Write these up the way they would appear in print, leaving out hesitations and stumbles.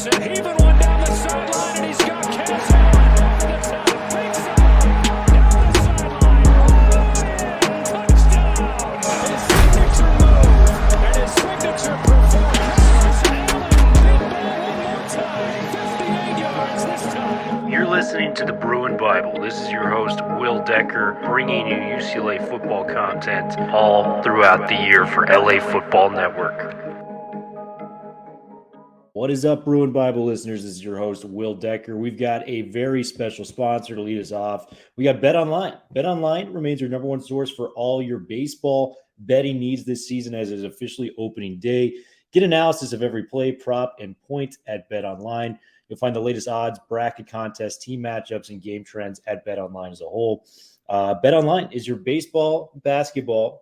Anderson heaving one down the sideline, and he's got Cass Allen over the top. Big side, down the sideline. Touchdown. His signature move and his signature performance. Allen deep ball one more time. 58 yards this time. You're listening to the Bruin Bible. This is your host, Will Decker, bringing you UCLA football content all throughout the year for LA Football Network. What is up, Bruin Bible listeners? This is your host, Will Decker. We've got a very special sponsor to lead us off. We got BetOnline. BetOnline remains your number one source for all your baseball betting needs this season as it is officially opening day. Get analysis of every play, prop, and point at BetOnline. You'll find the latest odds, bracket contests, team matchups, and game trends at BetOnline as a whole. BetOnline is your baseball, basketball,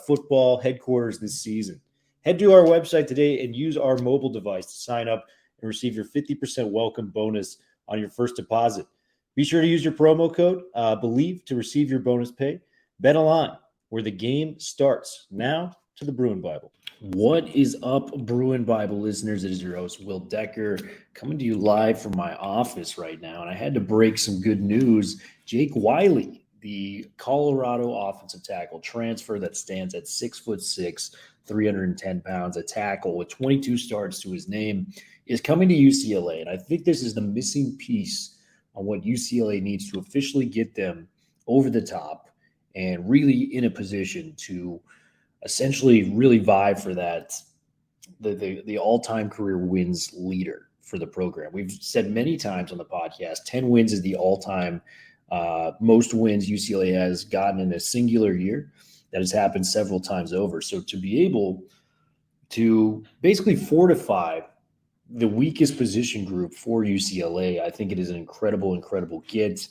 football headquarters this season. Head to our website today and use our mobile device to sign up and receive your 50% welcome bonus on your first deposit. Be sure to use your promo code BELIEVE to receive your bonus pay. BetOnline, where the game starts. Now to the Bruin Bible. What is up, Bruin Bible listeners? It is your host, Will Decker, coming to you live from my office right now. And I had to break some good news. Jake Wiley, the Colorado offensive tackle transfer that stands at 6'6", 310 pounds, a tackle with 22 starts to his name, is coming to UCLA. And I think this is the missing piece on what UCLA needs to officially get them over the top and really in a position to essentially really vie for that, the all-time career wins leader for the program. We've said many times on the podcast, 10 wins is the all-time most wins UCLA has gotten in a singular year. That has happened several times over. So to be able to basically fortify the weakest position group for UCLA, I think it is an incredible get.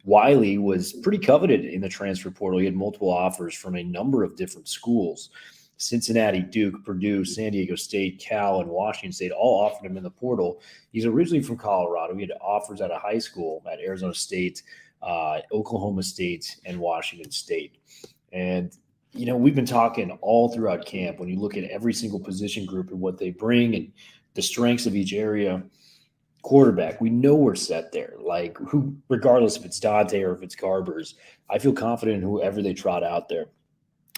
Wiley was pretty coveted in the transfer portal. He had multiple offers from a number of different schools. Cincinnati, Duke, Purdue, San Diego State, Cal, and Washington State all offered him in the portal. He's originally from Colorado. He had offers at a high school at Arizona State, Oklahoma State, and Washington State. And, you know, we've been talking all throughout camp when you look at every single position group and what they bring and the strengths of each area. Quarterback, we know we're set there. Like, who, regardless if it's Dante or if it's Garbers, I feel confident in whoever they trot out there.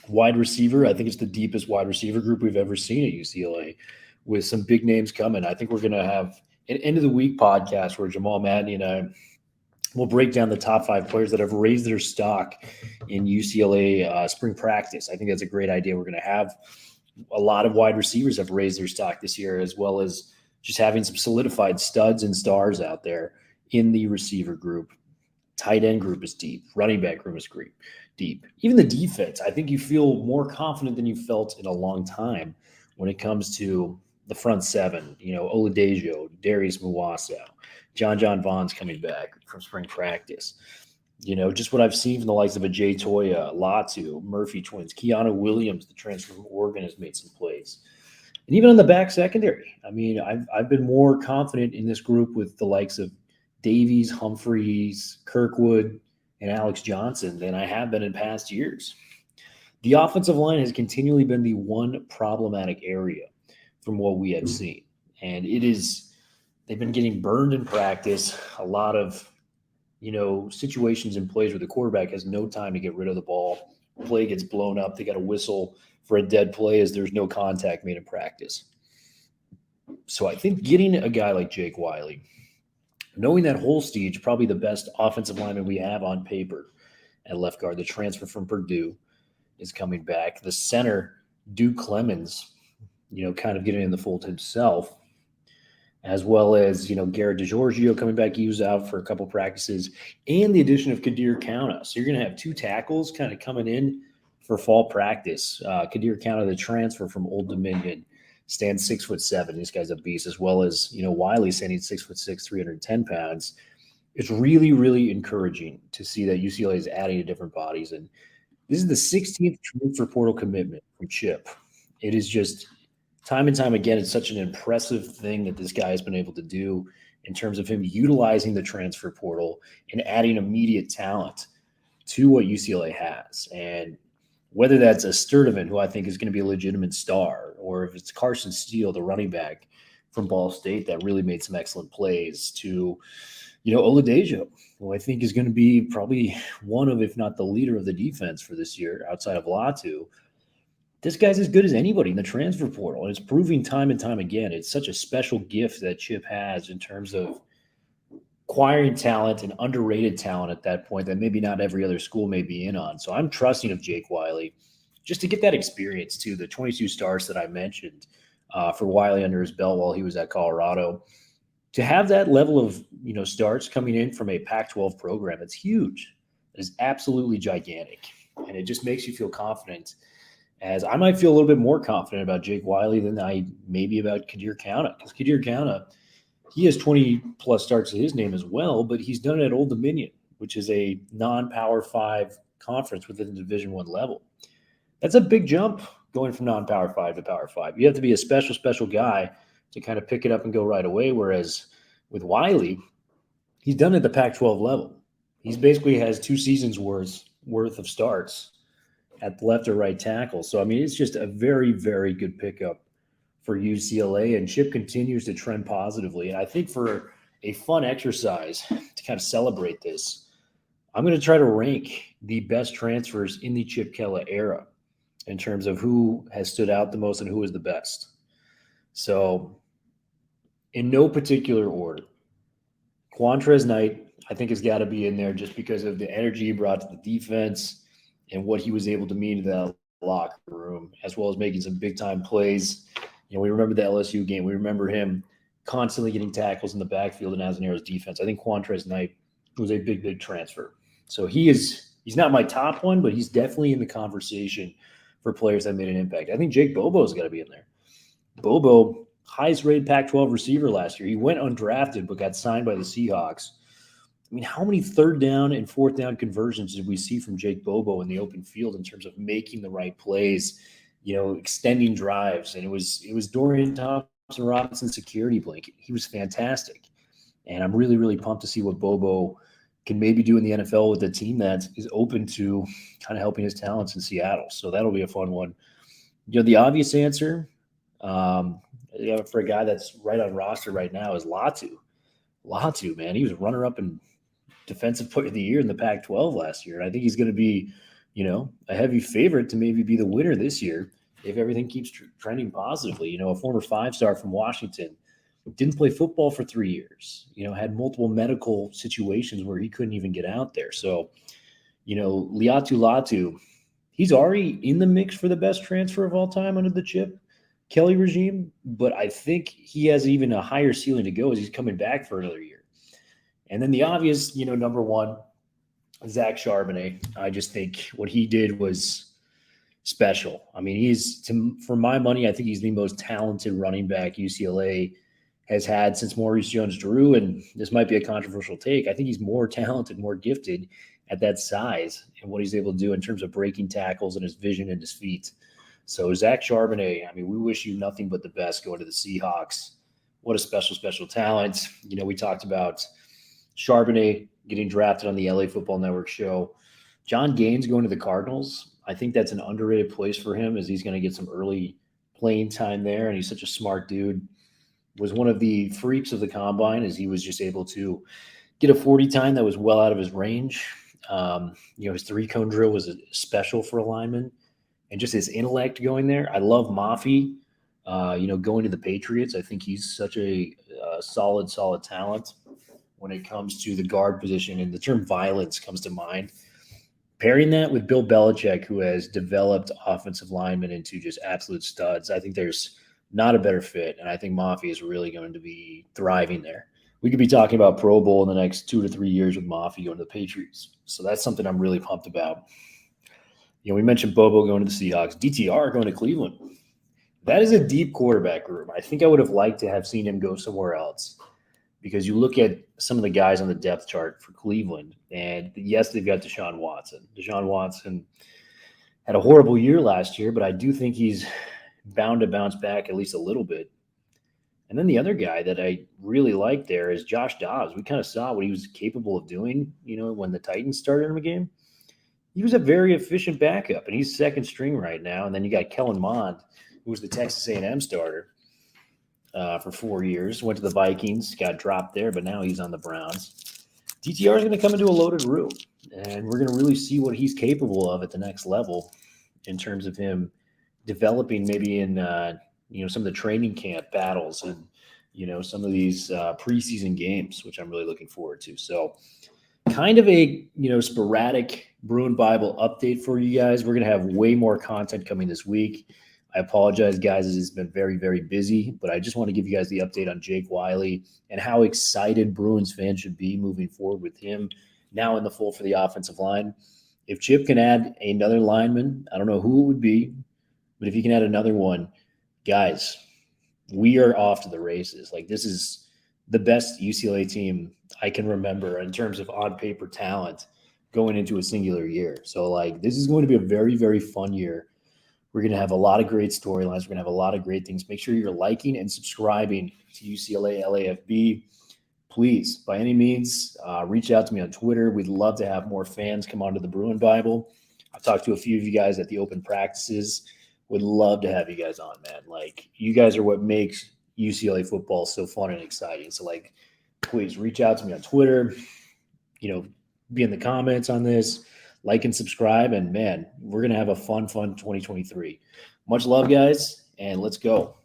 Wide receiver, I think it's the deepest wide receiver group we've ever seen at UCLA with some big names coming. I think we're going to have an end of the week podcast where Jamal Madney and I will break down the top 5 players that have raised their stock in UCLA spring practice. I think that's a great idea. We're going to have a lot of wide receivers have raised their stock this year, as well as just having some solidified studs and stars out there in the receiver group. Tight end group is deep. Running back group is deep. Even the defense, I think you feel more confident than you felt in a long time when it comes to the front seven. You know, Oladejo, Darius Muwaso, John Vaughn's coming back from spring practice. You know, just what I've seen from the likes of a Jay Toya, Latu, Murphy twins, Keanu Williams, the transfer from Oregon, has made some plays. And even on the back secondary, I mean, I've been more confident in this group with the likes of Davies, Humphreys, Kirkwood, and Alex Johnson than I have been in past years. The offensive line has continually been the one problematic area from what we have seen. And they've been getting burned in practice. A lot of, you know, situations and plays where the quarterback has no time to get rid of the ball. Play gets blown up. They got a whistle for a dead play as there's no contact made in practice. So I think getting a guy like Jake Wiley, knowing that Holstage, probably the best offensive lineman we have on paper at left guard, the transfer from Purdue is coming back. The center, Duke Clemens, you know, kind of getting in the fold himself, as well as, you know, Garrett DiGiorgio coming back. He was out for a couple practices, and the addition of Kadir Kauna. So you're going to have 2 tackles kind of coming in for fall practice. Kadir Kauna, the transfer from Old Dominion, stands 6'7". This guy's a beast, as well as, you know, Wiley standing 6'6", 310 pounds. It's really, really encouraging to see that UCLA is adding to different bodies. And this is the 16th transfer portal commitment from Chip. It is just time and time again, it's such an impressive thing that this guy has been able to do in terms of him utilizing the transfer portal and adding immediate talent to what UCLA has. And whether that's a Sturdivant, who I think is going to be a legitimate star, or if it's Carson Steele, the running back, from Ball State that really made some excellent plays to, Oladejo, who I think is going to be probably one of, if not the leader of the defense for this year outside of Latu. This guy's as good as anybody in the transfer portal, and it's proving time and time again. It's such a special gift that Chip has in terms of acquiring talent and underrated talent at that point that maybe not every other school may be in on. So I'm trusting of Jake Wiley just to get that experience too, the 22 starts that I mentioned for Wiley under his belt while he was at Colorado. To have that level of, starts coming in from a Pac-12 program, it's huge. It is absolutely gigantic. And it just makes you feel confident, as I might feel a little bit more confident about Jake Wiley than I maybe about Kadir Kauna. Because Kadir Kauna, he has 20-plus starts to his name as well, but he's done it at Old Dominion, which is a non-Power 5 conference within the Division I level. That's a big jump going from non-Power 5 to Power 5. You have to be a special guy to kind of pick it up and go right away, whereas with Wiley, he's done it at the Pac-12 level. He's basically has 2 seasons worth of starts at the left or right tackle. So, I mean, it's just a very, very good pickup for UCLA, and Chip continues to trend positively. And I think for a fun exercise to kind of celebrate this, I'm going to try to rank the best transfers in the Chip Kelly era in terms of who has stood out the most and who is the best. So in no particular order, Quantrez Knight, I think, has got to be in there just because of the energy he brought to the defense and what he was able to mean to that locker room, as well as making some big-time plays. We remember the LSU game. We remember him constantly getting tackles in the backfield in Azanero's defense. I think Quantrez Knight was a big transfer. So he's not my top one, but he's definitely in the conversation for players that made an impact. I think Jake Bobo's got to be in there. Bobo, highest-rated Pac-12 receiver last year. He went undrafted but got signed by the Seahawks. I mean, how many third down and fourth down conversions did we see from Jake Bobo in the open field in terms of making the right plays, extending drives? And it was Dorian Thompson-Robinson's security blanket. He was fantastic. And I'm really, really pumped to see what Bobo can maybe do in the NFL with a team that is open to kind of helping his talents in Seattle. So that'll be a fun one. The obvious answer for a guy that's right on roster right now is Latu. Latu, man, he was runner-up in Defensive Player of the Year in the Pac-12 last year. And I think he's going to be, a heavy favorite to maybe be the winner this year if everything keeps trending positively. A former 5-star from Washington, didn't play football for 3 years, had multiple medical situations where he couldn't even get out there. So, Liatu Latu, he's already in the mix for the best transfer of all time under the Chip Kelly regime, but I think he has even a higher ceiling to go as he's coming back for another year. And then the obvious, number one, Zach Charbonnet. I just think what he did was special. I mean, for my money, I think he's the most talented running back UCLA has had since Maurice Jones-Drew, and this might be a controversial take. I think he's more talented, more gifted at that size and what he's able to do in terms of breaking tackles and his vision and his feet. So Zach Charbonnet, I mean, we wish you nothing but the best going to the Seahawks. What a special talent. We talked about Charbonnet getting drafted on the LA Football Network show. John Gaines going to the Cardinals. I think that's an underrated place for him as he's going to get some early playing time there, and he's such a smart dude. Was one of the freaks of the combine as he was just able to get a 40 time that was well out of his range. His 3-cone drill was special for a lineman, and just his intellect going there. I love Mafi, going to the Patriots. I think he's such a solid talent when it comes to the guard position, and the term violence comes to mind. Pairing that with Bill Belichick, who has developed offensive linemen into just absolute studs, I think there's not a better fit, and I think Mafi is really going to be thriving there. We could be talking about Pro Bowl in the next 2 to 3 years with Mafi going to the Patriots. So that's something I'm really pumped about. We mentioned Bobo going to the Seahawks, DTR going to Cleveland. That is a deep quarterback room. I think I would have liked to have seen him go somewhere else because you look at some of the guys on the depth chart for Cleveland, and yes, they've got Deshaun Watson. Deshaun Watson had a horrible year last year, but I do think he's bound to bounce back at least a little bit. And then the other guy that I really like there is Josh Dobbs. We kind of saw what he was capable of doing, when the Titans started him a game. He was a very efficient backup, and he's second string right now. And then you got Kellen Mond, who was the Texas A&M starter. for 4 years. Went to the Vikings, got dropped there, but now he's on the Browns. DTR is going to come into a loaded room, and we're going to really see what he's capable of at the next level in terms of him developing maybe in some of the training camp battles and some of these preseason games, which I'm really looking forward to. So kind of a sporadic Bruin Bible update for you guys. We're going to have way more content coming this week. I apologize, guys, as it's been very, very busy, but I just want to give you guys the update on Jake Wiley and how excited Bruins fans should be moving forward with him now in the fold for the offensive line. If Chip can add another lineman, I don't know who it would be, but if he can add another one, guys, we are off to the races. Like, this is the best UCLA team I can remember in terms of on-paper talent going into a singular year. So, this is going to be a very, very fun year. We're going to have a lot of great storylines. We're going to have a lot of great things. Make sure you're liking and subscribing to UCLA LAFB. Please, by any means, reach out to me on Twitter. We'd love to have more fans come onto the Bruin Bible. I've talked to a few of you guys at the open practices. Would love to have you guys on, man. You guys are what makes UCLA football so fun and exciting. So, please reach out to me on Twitter. Be in the comments on this. Like and subscribe, and man, we're going to have a fun 2023. Much love, guys, and let's go.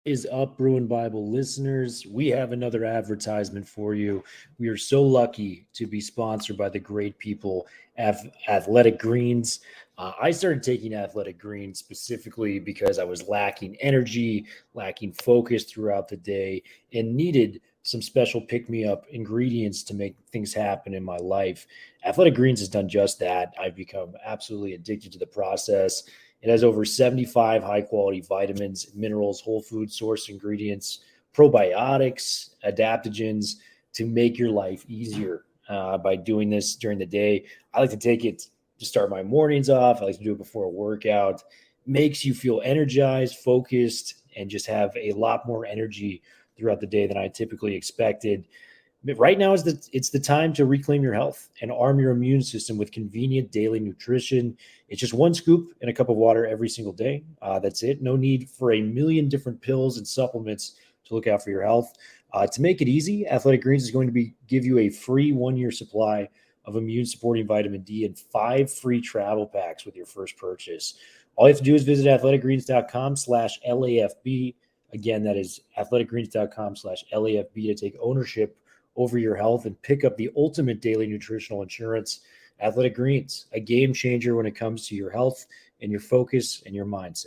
Is up, Bruin Bible listeners. We have another advertisement for you. We are so lucky to be sponsored by the great people at Athletic Greens. I started taking Athletic Greens specifically because I was lacking energy, lacking focus throughout the day, and needed some special pick-me-up ingredients to make things happen in my life. Athletic Greens has done just that. I've become absolutely addicted to the process. It has over 75 high-quality vitamins, minerals, whole food source ingredients, probiotics, adaptogens to make your life easier by doing this during the day. I like to take it to start my mornings off. I like to do it before a workout. Makes you feel energized, focused, and just have a lot more energy throughout the day than I typically expected. But right now it's the time to reclaim your health and arm your immune system with convenient daily nutrition. It's just one scoop in a cup of water every single day. That's it. No need for a million different pills and supplements to look out for your health. To make it easy, Athletic Greens is going to give you a free 1-year supply of immune-supporting vitamin D and 5 free travel packs with your first purchase. All you have to do is visit athleticgreens.com/LAFB. Again, that is athleticgreens.com/LAFB to take ownership over your health and pick up the ultimate daily nutritional insurance. Athletic Greens, a game changer when it comes to your health and your focus and your mindset.